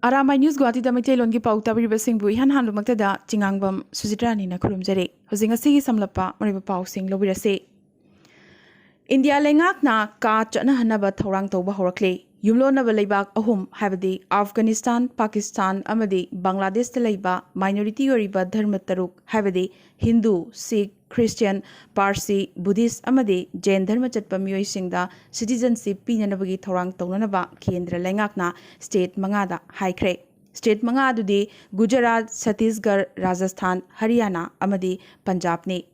Arambai News Guwahati da Maitai Lon gi pau tabiri basing bu ihan hanlu makta da Chingangbam Sujitrani na khurumjare hojing asigi samlapa mariba pau sing lobirase India lengak na ka chana hanaba thorang tawba horakle yumlonaba leibak ahum habadi Afghanistan Pakistan amadi Bangladesh te leiba minority oriba dharma taruk habadi Hindu Sikh Christian Parsi Buddhist amadi Jain dharma chatpa miyoi singda citizenship pinanabagi thorang tawnanaba kendra lengakna state mangada haikre state manga adudi Gujarat Chhattisgarh Rajasthan Haryana amadi Punjab ne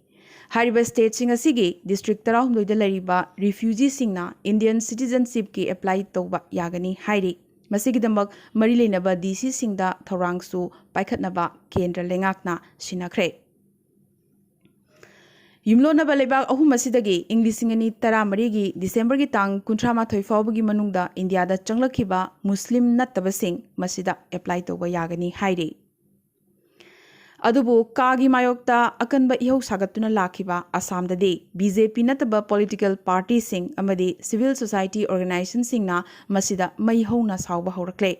Hariba state sing asigi district tarahumloi da lariba refugee singna Indian citizenship ki apply tawba yagani hairi masigidambak mari leinaba DC singda thorangsu paikhatnaba kendra lengakna sinakre Yumlonaba leibak ahum asidagi Inglisingani taramari December gi tang kuntrama thoi fawbagi manungda India da changlakhiba Muslim nattabasing masida apply tawba yagani hairi Adubu Kagi Mayokta Akanba Iho Sagatuna Lakiba Assam da de BJP nataba political party sing amadi civil society organization singna masida mai hona sauba horakle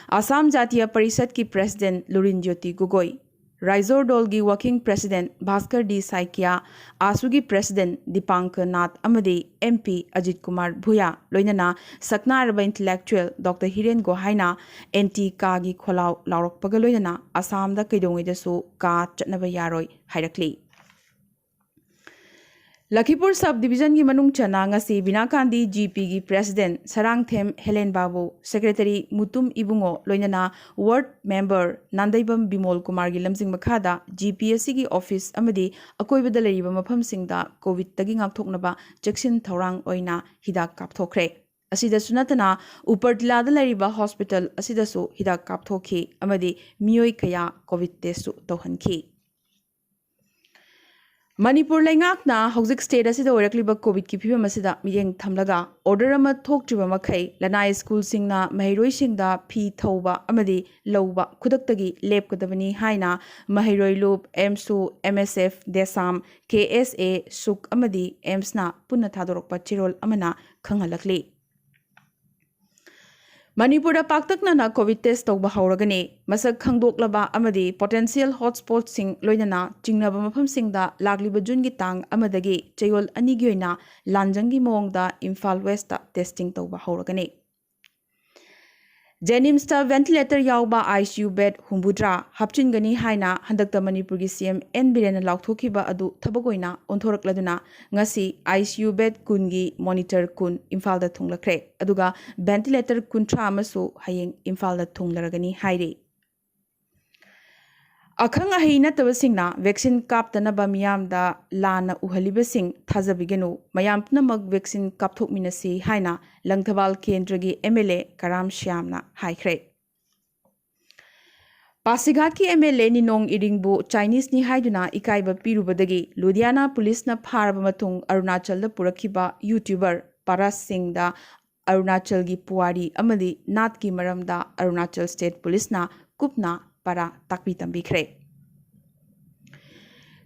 Assam Jatiya Parishad ki president Lurin Jyoti Gogoi Raizor Dolgi working president Bhaskar D Saikia Asugi president Dipankar Nath amadi MP Ajit Kumar Bhuya loinana sakna arba intellectual Dr Hiren Gohaina NT Kagi Kholau Laurok Pagaloinana Assam da kaidongi da su ka chatnaba yaroi hairakli Lakhipur sub-division ki manung chana ngasi Binakandi GP ki president Sarangthem Helen Babu, secretary Mutum Ibungo loinana ward member Nandaibam Bimol Kumar gi lamjing makhada GPSC ki office amadi akoibada lariba mafam singda COVID tagi ngakthoknaba cheksin thorang oina hidak kapthokre asida sunatana Upartila da lariba hospital asida su hidak kapthokhi amadi miyoi kaya COVID test su tohanki Manipur lengak na hojik state asida orakliba COVID ki phibam asida miyeng thamlaga order ama thoktriba makhai lanai school singna mahairoi singda phi thauba amadi lauba khudaktagi lepkadabani haina mahairoi loop MSU MSF Desam KSA Suk amadi AIMS na punna thadorokpa chirol amana khanghalakli Manipura paktakna na COVID test tawba hauragani masak khangdoklaba amadi potential hotspots sing loinana chingnaba mafam singda lagliba June gi tang amadagi chayol ani gi oina lanjangi mongda Imphal West ta testing tawba hauragani Jenims ta ventilator yauba ICU bed humbudra hapchingani haina handakta Manipur gi CM N Birena laukhthokiba adu thabagoina onthorakladuna ngasi ICU bed kungi monitor kun Imphal da thunglakre aduga ventilator kuntra amasu hayeng Imphal da thunglaragani haire Akhang ahi natabasingna vaccine kaptanaba miyamda lana uhalibasing thajabigenu mayamnamak vaccine kapthokminasi haina langthabal kendragi MLA Karam Shyamna haikre Pasighat ki MLA Ninong Iringbu Chinese ni haiduna ikaiba pirubadagi Ludhiana police na pharaba matung Arunachal da purakhiba YouTuber Paras Singh da Arunachal gi puari amadi Nath ki maramda Arunachal State Police na kupna para takpi tambikre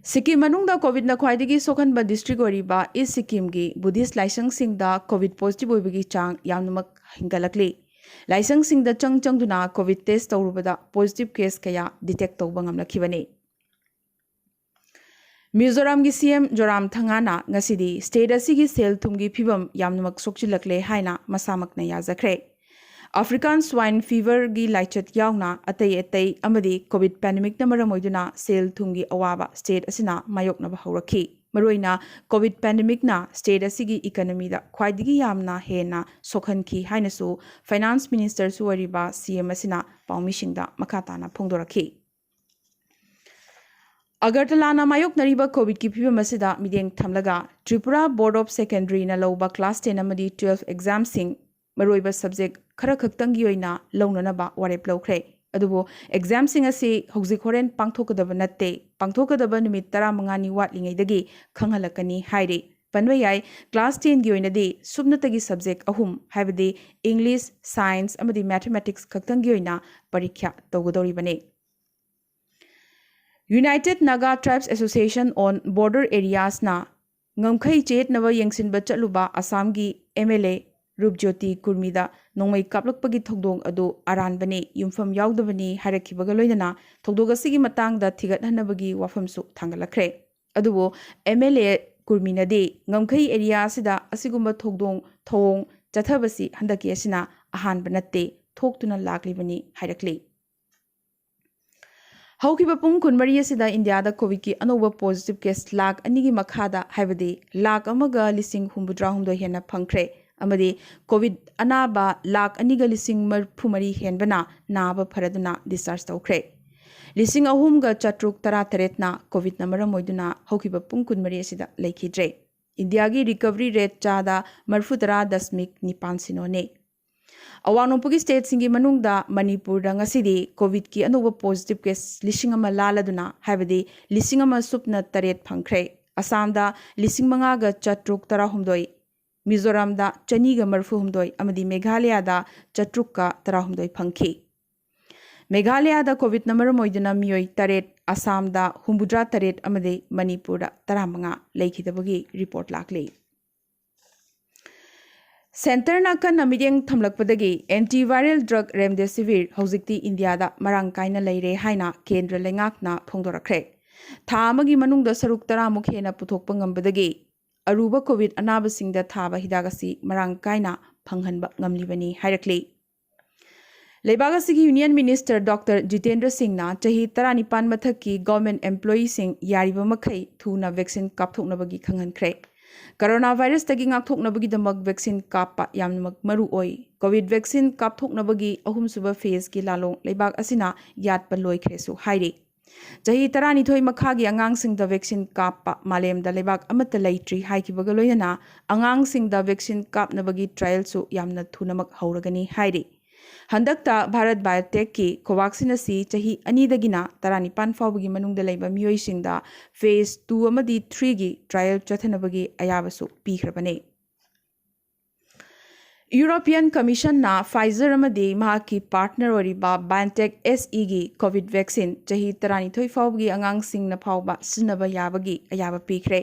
Sikkim manungda COVID na khwaidagi sokhanba district oriba East Sikkim gi Buddhist laisang singda COVID positive oibagi chang yamnamak hingalakli laisang singda changduna COVID test tawrubada positive case kaya detect tawba ngamlakhibani Mizoram gi CM Joram Thangana ngasidi state asigi sel thumgi phibam yamnamak sokchilakle haina masamakna yajakre African swine fever gi laichat yauna atay amadi COVID pandemic na maramoiduna sel thungi awaba state asina mayokna bahaurakhi maroina COVID pandemic na state asigi economy da khwaidigi yamna hena sokhanki hainasu finance minister suwariba CM asina paumishingda makatana phongdorakhi Agartala na mayok nariba COVID ki phibam asida mideng thamlaga Tripura Board of Secondary na loba class 10 amadi 12 exam sing maroiba subject khara khaktangi oina launanaba warep lawkhre adubo exam sing asi hojik horen pangthokadaba natte pangthokadaba numit 15 ni watlingei dagi khanghalakani haire panwayai class 10 gi oina di subnatagi subject ahum haibadi English Science amadi Mathematics khaktangi oina parikya tawgodori bane United Naga Tribes Association on Border Areas na ngamkhai chet nawa yengsinba chaluba Assam gi MLA Rupjyoti Kurmida nongmai kaplakpagi thogdong adu aranbani yumfam yaudabani hairakhibaga loinana thogdog asigi matangda thigathanabagi wafamsu thangalakre adubo MLA kurminadi ngamkhai area asida asigumba thogdong thong chathabasi handaki asina ahanba natte thoktuna laklibani hairakli Haukiba pung kunmari asida India da COVID ki anova positive case lakh anigi makhada haibadi lakh amaga lising humbudra humdo hena phangkhre amadi COVID anaba lakh aniga lising marphumari henbana naba pharaduna discharge tawkhre lising ahumga chatruk tara taretna COVID na maram moiduna haukiba pung kunmari asida leikhidre India gi recovery rate chada marfutara dasmik nipan sinone Awanopagi state singi manungda Manipur rangasidi COVID ki anuba positive case lishingama laladuna habadi lishingama supna taret phangkhre Assam da lishing mangaga chatruk tara humdoi Mizoram da chaniga marfu humdoi amadi Meghalaya da chatrukka tara humdoi phangki Meghalaya da COVID number moiduna miyoi taret Assam da humbudra taret amadi Manipur da taramanga leikhidabagi report lakli Center na kan namideng thamlakpadagi antiviral drug remdesivir hojikti India da marang kaina leire haina kendra lengak na phongdorakre tha amagi manungda saruk tara muk hena puthokpa ngambadagi aruba covid anabasingda thaba hidagasi marang kaina phanghanba ngamlibani hairakli Lebagasigi Union Minister Dr. Jitendra Singh na chahi 19 mathaki government employees sing yariba makhai thuna vaccine kapthoknabagi khanghankhre Coronavirus tagi ngakthoknabagi damak vaccine kappa yamnak maru oi COVID vaccine kapthoknabagi ahum suba phase ki lalong leibak asina yatpa loikhresu hairi Jahi 12 makhagi angang sing da vaccine kappa malem da leibak amata leitri haikibaga loinana angang sing da vaccine kapnabagi trial su yamna thunamak hauragani hairi Handakta Bharat Biotech ki Covaxin asi chahi anidagina 19 fawbagi manungda leiba miyoi singda phase 2 amadi 3 gi trial chathanabagi ayabasu pikhrabane European Commission na Pfizer amadi mahaki partner oriba BioNTech SE gi COVID vaccine chahi 12 fawbagi angang singna phawba sinaba yabagi ayaba pikre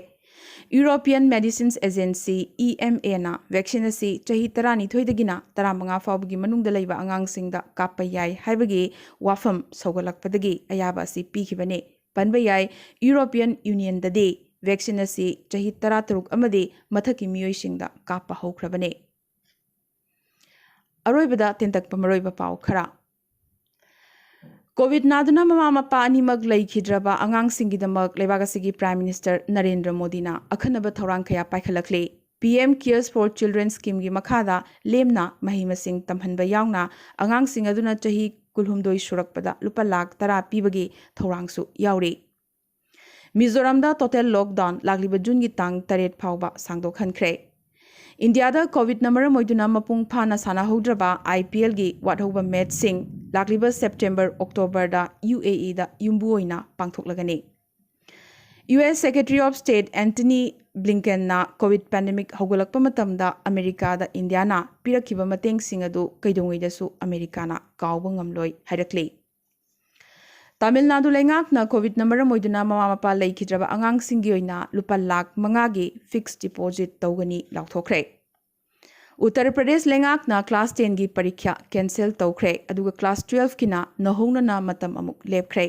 European Medicines Agency EMA na vaccine asi chahi 12 dagina 15 fawbagi manungda leiba angang singda kappa yai haibagi wafam sogalakpadagi ayaba asi pikhibane panba yai European Union dadi vaccine asi chahi 13 amadi mathaki miyoi singda kappa haukrabane Aroibada tentakpa maroiba pau khara COVID naduna mama mapa animak leikhidra angang singidamak lebagasigi Prime Minister Narendra Modi na akhanaba thorang khaya paikhalakle PM Cares for Children scheme gi makhada lemna mahima sing tamhanba yaungna angang sing aduna chahi kulhumdoi surakpada lupa lakh tara pibagi thorangsu yauri Mizoram da total lockdown lagliba June gi tang 8 phawba sangdokhankhre India da COVID number moiduna mapung phana sana hodraba IPL gi wathoba match sing lakliba September October da UAE da yumbu oina pangthoklagani US Secretary of State Anthony Blinken na COVID pandemic hogolakpa matamda America da India na pirakhiba mateng sing adu kaidongoi da su America na kawba ngamloi hairakli Tamil Nadu lengak na COVID number moiduna mama mapa leikidraba angang singi oina lupa lakh manga gi fixed deposit tawgani lauthokre Uttar Pradesh lengak na class 10 gi parikya cancel tawkhre aduga class 12 kina nahongna na matam amuk lepkhre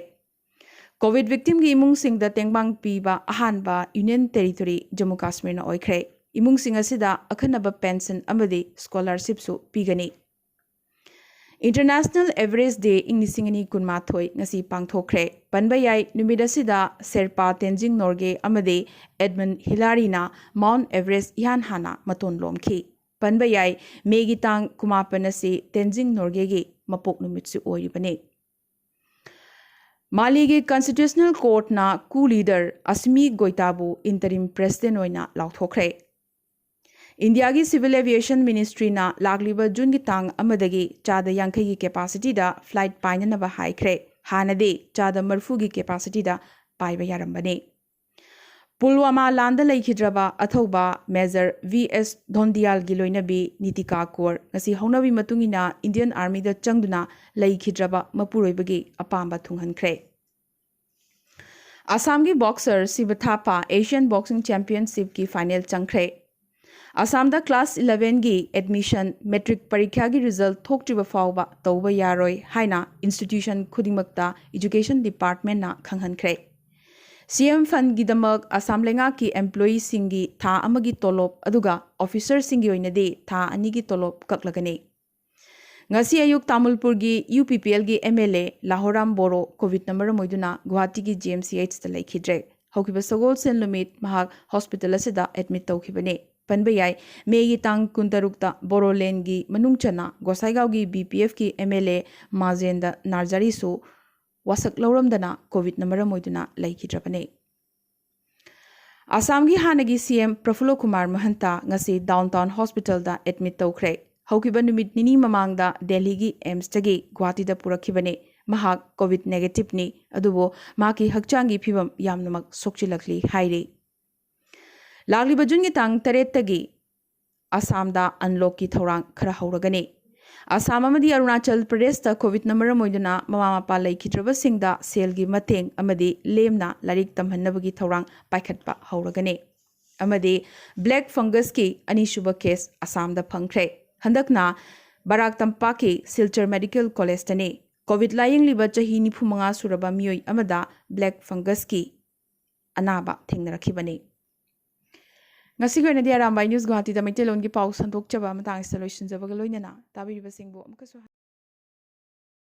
COVID victim gi imung sing da tengbang piba ahanba Union Territory Jammu Kashmir na oikhre imung sing asida akhanaba pension amadi scholarship su pigani International Average Day Inglisingani kunmathoi ngasi pangthokre panbayai numidasida Serpa Tenzing Norge amade Edmund Hillary na Mount Everest ihan hana maton lomki panbayai megitang kumapanasi Tenzing Norge gi mapok numitsu oiribane Mali gi Constitutional Court na co-leader Asmi Goitabu interim president oina lauthokre India gi Civil Aviation Ministry na lagliba June gi tang amadagi chada yankhai gi capacity da flight painana ba haikre hanade chada marfu gi capacity da paiba yarambane Pulwama landa leikidraba athoba Major VS Dhondial gi loinabi Nitika Kaur ngasi haunabi matungina Indian Army da changduna leikidraba mapuroibagi apamba thunghankhre Assam gi boxer Sibathapa Asian Boxing Championship ki final changkhre Assamda class 11 gi admission metric parikha gi result thoktriba fawba tawba yaroi haina institution khudingmakta education department na khanghankhre. CM fund gi damak Assam lenga ki employee singi tha amagi tolop aduga officer singi oinade tha ani gi tolop kaklagane. Ngasi ayuk Tamulpur gi UPPL gi MLA Lahoram Boro COVID number moiduna Guwahati gi GMCH ta laikhidre. Haukiba sagol sen lumit mahak hospital asida admit tawkhibane. Panbayai Mei tang kuntarukta Borolen gi manungchana Gosaigao gi BPF ki MLA Mazenda Narjari su wasak lauramdana COVID number moiduna laikhidrapane. Assam gi hanagi CM Prafulo Kumar Mahanta ngasi downtown hospital da admit tawkhre. Haukiba numit nini mamangda Delhi gi AIMS tagi Guwahati da purakhibane. Mahak COVID negative ni adubo maki hakchangi phibam yamnamak sokchilakli hairi. Lagliba jungi tang taretagi Assam da unlock ki thorang khara hauragane. Assam amadi Arunachal Pradesh da COVID number moiduna mama mapa laikhidraba singda sel gi mateng amadi lemna larik tamhannabagi thorang paikhatpa hauragane. Amadi black fungus ki anishuba case Assam da phangkhre. Handakna Barak Tampaki Silchar Medical College tane COVID laying liba chahi nifumanga suraba miyoi amada black fungus ki anaba thengnarakibane. Ngasi ko na di Arambai News Guwahati da Maitelon gi pau santok chaba matang installation jaba galoy na tabiriba singbo amkaso